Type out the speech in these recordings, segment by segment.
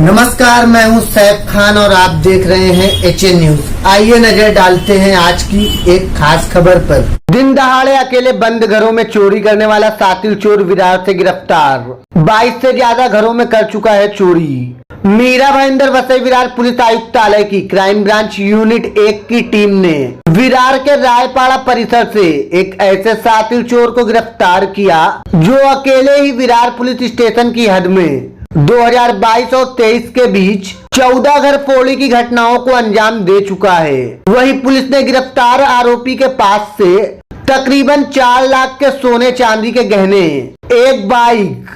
नमस्कार, मैं हूं सैफ खान और आप देख रहे हैं HN न्यूज। आइए नजर डालते हैं आज की एक खास खबर पर। दिन दहाड़े अकेले बंद घरों में चोरी करने वाला सातिल चोर विरार से गिरफ्तार। 22 से ज्यादा घरों में कर चुका है चोरी। मीरा भाईंदर वसई विरार पुलिस आयुक्तालय की क्राइम ब्रांच यूनिट 1 की टीम ने विरार के रायपाड़ा परिसर से एक ऐसे सातिल चोर को गिरफ्तार किया जो अकेले ही विरार पुलिस स्टेशन की हद में 2022 और 23 के बीच 14 घर फोड़ी की घटनाओं को अंजाम दे चुका है। वहीं पुलिस ने गिरफ्तार आरोपी के पास से तकरीबन 4 लाख के सोने चांदी के गहने, एक बाइक,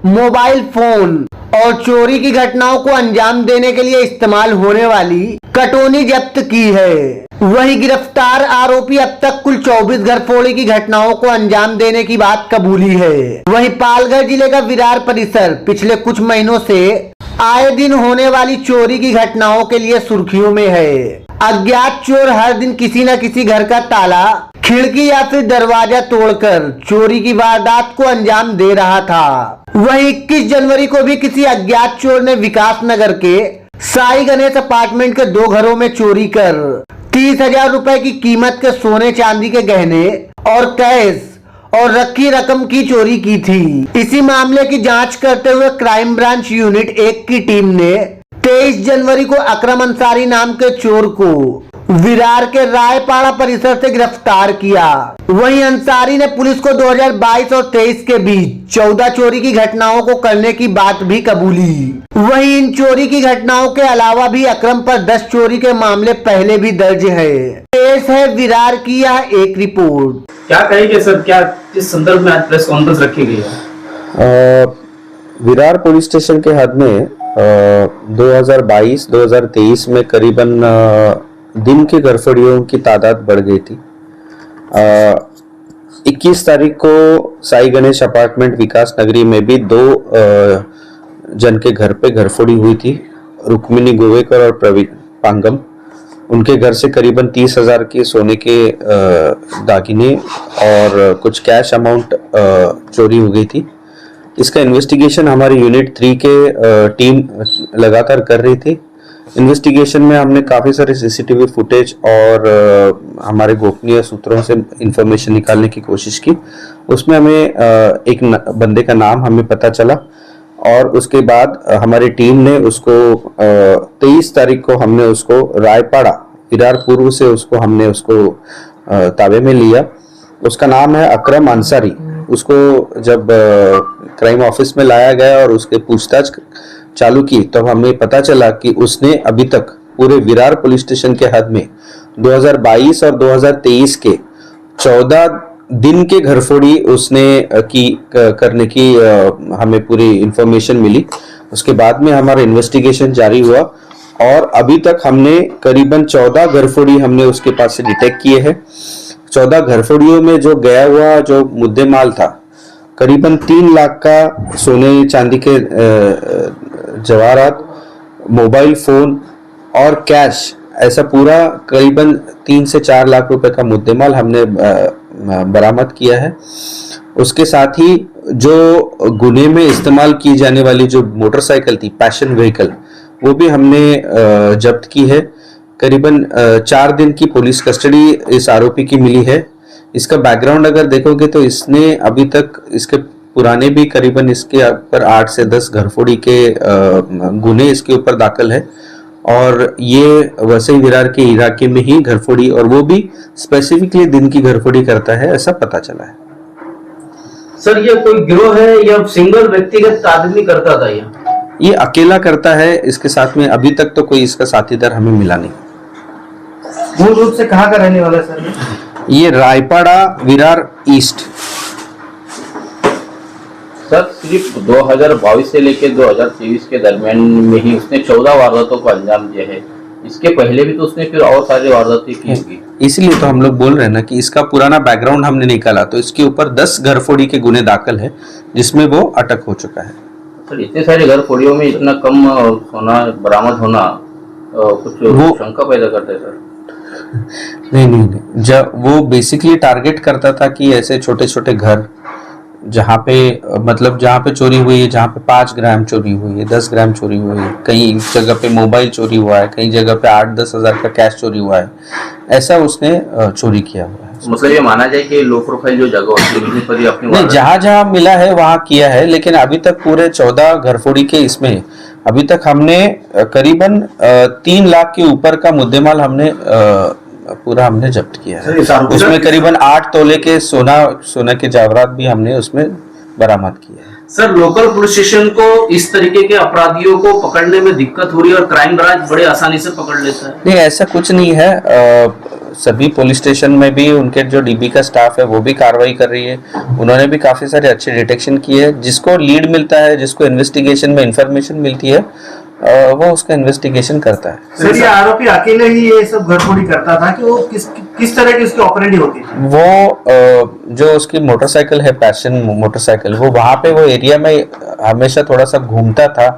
मोबाइल फोन और चोरी की घटनाओं को अंजाम देने के लिए इस्तेमाल होने वाली कटोनी जब्त की है। वहीं गिरफ्तार आरोपी अब तक कुल 24 घर फोड़ी की घटनाओं को अंजाम देने की बात कबूली है। वहीं पालघर जिले का विरार परिसर पिछले कुछ महीनों से आए दिन होने वाली चोरी की घटनाओं के लिए सुर्खियों में है। अज्ञात चोर हर दिन किसी न किसी घर का ताला, खिड़की या फिर दरवाजा तोड़कर चोरी की वारदात को अंजाम दे रहा था। वहीं 21 जनवरी को भी किसी अज्ञात चोर ने विकास नगर के साई गणेश अपार्टमेंट के 2 घरों में चोरी कर 30,000 रुपए की कीमत के सोने चांदी के गहने और कैश और रखी रकम की चोरी की थी। इसी मामले की जांच करते हुए क्राइम ब्रांच यूनिट 1 की टीम ने 23 जनवरी को अकरम अंसारी नाम के चोर को विरार के रायपाड़ा परिसर से गिरफ्तार किया। वहीं अंसारी ने पुलिस को 2022 और 23 के बीच 14 चोरी की घटनाओं को करने की बात भी कबूली। वहीं इन चोरी की घटनाओं के अलावा भी अकरम पर 10 चोरी के मामले पहले भी दर्ज है। पेश है विरार की यह एक रिपोर्ट। क्या कहेंगे सर, क्या किस संदर्भ में आज प्रेस कॉन्फ्रेंस रखी गई है? विरार पुलिस स्टेशन के हद में 2022-2023 में करीबन दिन के घरफोड़ियों की तादाद बढ़ गई थी। 21 तारीख को साई गणेश अपार्टमेंट विकास नगरी में भी 2 जन के घर पे घरफोड़ी हुई थी। रुक्मिनी गोवेकर और प्रवीण पांगम, उनके घर से करीबन 30,000 के सोने के दागिने और कुछ कैश अमाउंट चोरी हो गई थी। इसका इन्वेस्टिगेशन हमारी यूनिट 3 के टीम लगातार कर रही थी। इन्वेस्टिगेशन में हमने काफ़ी सारे सीसीटीवी फुटेज और हमारे गोपनीय सूत्रों से इंफॉर्मेशन निकालने की कोशिश की। उसमें हमें एक बंदे का नाम हमें पता चला और उसके बाद हमारी टीम ने उसको 23 तारीख को हमने उसको रायपाड़ा विरार पूर्व से हमने उसको ताबे में लिया। उसका नाम है अकरम अंसारी। उसको जब क्राइम ऑफिस में लाया गया और उसके पूछताछ चालू की तो हमें पता चला कि उसने अभी तक पूरे विरार पुलिस स्टेशन के हद में 2022 और 2023 के 14 दिन के घरफोड़ी उसने करने की हमें पूरी इंफॉर्मेशन मिली। उसके बाद में हमारा इन्वेस्टिगेशन जारी हुआ और अभी तक हमने करीबन 14 घरफोड़ी हमने उसके पास से डिटेक्ट किए हैं। 14 घरफोड़ियों में जो गया हुआ जो मुद्देमाल था करीबन 3 लाख का सोने चांदी के जवाहरात, मोबाइल फोन और कैश, ऐसा पूरा करीबन 3 से 4 लाख रुपए का मुद्देमाल हमने बरामद किया है। उसके साथ ही जो गुने में इस्तेमाल की जाने वाली जो मोटरसाइकिल थी, पैशन व्हीकल, वो भी हमने जब्त की है। करीबन 4 दिन की पुलिस कस्टडी इस आरोपी की मिली है। इसका बैकग्राउंड अगर देखोगे तो इसने अभी तक इसके पुराने भी करीबन इसके ऊपर 8 से 10 घरफोड़ी के गुने इसके ऊपर दाखिल है और ये वसई विरार के इलाके में ही घरफोड़ी और वो भी स्पेसिफिकली दिन की घरफोड़ी करता है, ऐसा पता चला है। सर, ये कोई गिरोह है या सिंगल व्यक्तिगत आदमी करता था? ये अकेला करता है। इसके साथ में अभी तक तो कोई इसका साथीदार हमें मिला नहीं। मूल रूप से कहाँ का रहने वाला है सर? ये रायपाड़ा विरार ईस्ट। सर, सिर्फ 2022 से लेकर 2023 के दरमियान में ही उसने 14 वारदातों को अंजाम दिया है। इसके पहले भी तो उसने फिर और सारी वारदातें की होगी। इसीलिए तो हम लोग बोल रहे हैं ना कि इसका पुराना बैकग्राउंड हमने निकाला तो इसके ऊपर 10 घरफोड़ी के गुने दाखिल है जिसमें वो अटक हो चुका है। सर, इतने सारे घरफोड़ियों में इतना कम सोना बरामद होना कुछ शंका पैदा करता है सर। नहीं, जब वो बेसिकली टारगेट करता था कि ऐसे छोटे छोटे घर जहाँ पे मतलब जहाँ पे चोरी हुई है, जहाँ पे 5 ग्राम चोरी हुई है, 10 ग्राम चोरी हुई है, कई जगह पे मोबाइल चोरी हुआ है, कई जगह पे 8-10 हज़ार का कैश चोरी हुआ है, ऐसा उसने चोरी किया हुआ है। मतलब ये माना जाए कि लो प्रोफाइल जो जगह होती है वहीं पर ही अपनी नहीं, जहाँ जहाँ मिला है वहाँ किया है, लेकिन अभी तक पूरे 14 घरफोड़ी के इसमें अभी तक हमने करीबन 3 लाख के ऊपर का मुद्देमाल हमने पूरा हमने जब्त किया है। उसमें करीबन 8 तोले के सोना के जेवरात भी हमने उसमें बरामद किए हैं। सर, लोकल पुलिस स्टेशन को इस तरीके के अपराधियों को पकड़ने में दिक्कत हो रही है और क्राइम ब्रांच बड़े आसानी से पकड़ लेता है। नहीं, ऐसा कुछ नहीं है। सभी पुलिस स्टेशन में भी उनके जो डीबी का स्टाफ है वो भी कार्रवाई कर रही है। उन्होंने भी काफी सारे अच्छे डिटेक्शन किए हैं। जिसको लीड मिलता है, जिसको इन्वेस्टिगेशन में इंफॉर्मेशन मिलती है, वो उसका इन्वेस्टिगेशन करता है। सर, ये आरोपी अकेले ही ये सब घरफोड़ी करता था कि वो किस तरह की उसकी ऑपरेटिंग होती थी? वो जो उसकी मोटरसाइकिल है, पैशन मोटरसाइकिल, वो वहाँ पे वो एरिया में हमेशा थोड़ा सा घूमता था,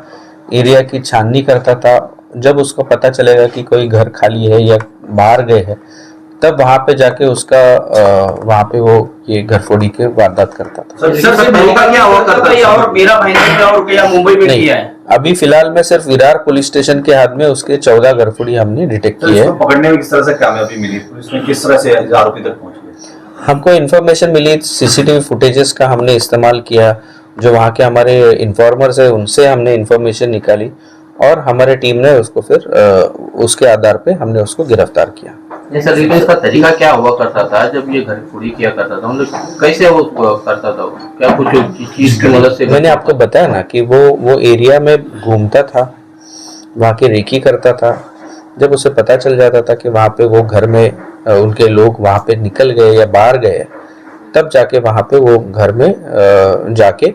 एरिया की छाननी करता था। जब उसको पता चलेगा कि कोई घर खाली है या बाहर गए हैं, तब वहाँ पे जाके उसका वहाँ पे वो ये घरफोड़ी के वारदात करता था। सर, क्या हुआ करता है और मेरा भाईंदर में और क्या मुंबई में किया है? अभी फिलहाल में सिर्फ विरार पुलिस स्टेशन के हाथ में उसके 14 घरफोड़ी हमने डिटेक्ट की है। पकड़ने में किस तरह से कामयाबी मिली, पुलिस में किस तरह से आरोपी तक पहुंच गई? हमको इन्फॉर्मेशन मिली, सीसीटीवी फुटेजेस का हमने इस्तेमाल किया, जो वहाँ के हमारे इन्फॉर्मर्स है उनसे हमने इन्फॉर्मेशन निकाली और हमारे टीम ने उसको फिर उसके आधार पे हमने उसको गिरफ्तार किया। सर, लेकिन इसका तरीका क्या हुआ करता था जब ये घरफोड़ी किया करता था? मतलब कैसे वो करता था? क्या कुछ चीज की मदद से? मैंने आपको बताया ना कि वो एरिया में घूमता था, वहाँ की रेकी करता था। जब उसे पता चल जाता था कि वहाँ पे वो घर में उनके लोग वहाँ पे निकल गए या बाहर गए, तब जाके वहाँ पे वो घर में जाके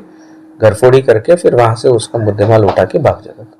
घरफोड़ी करके फिर वहाँ से उसका मुद्देमाल उठा के भाग जाता था।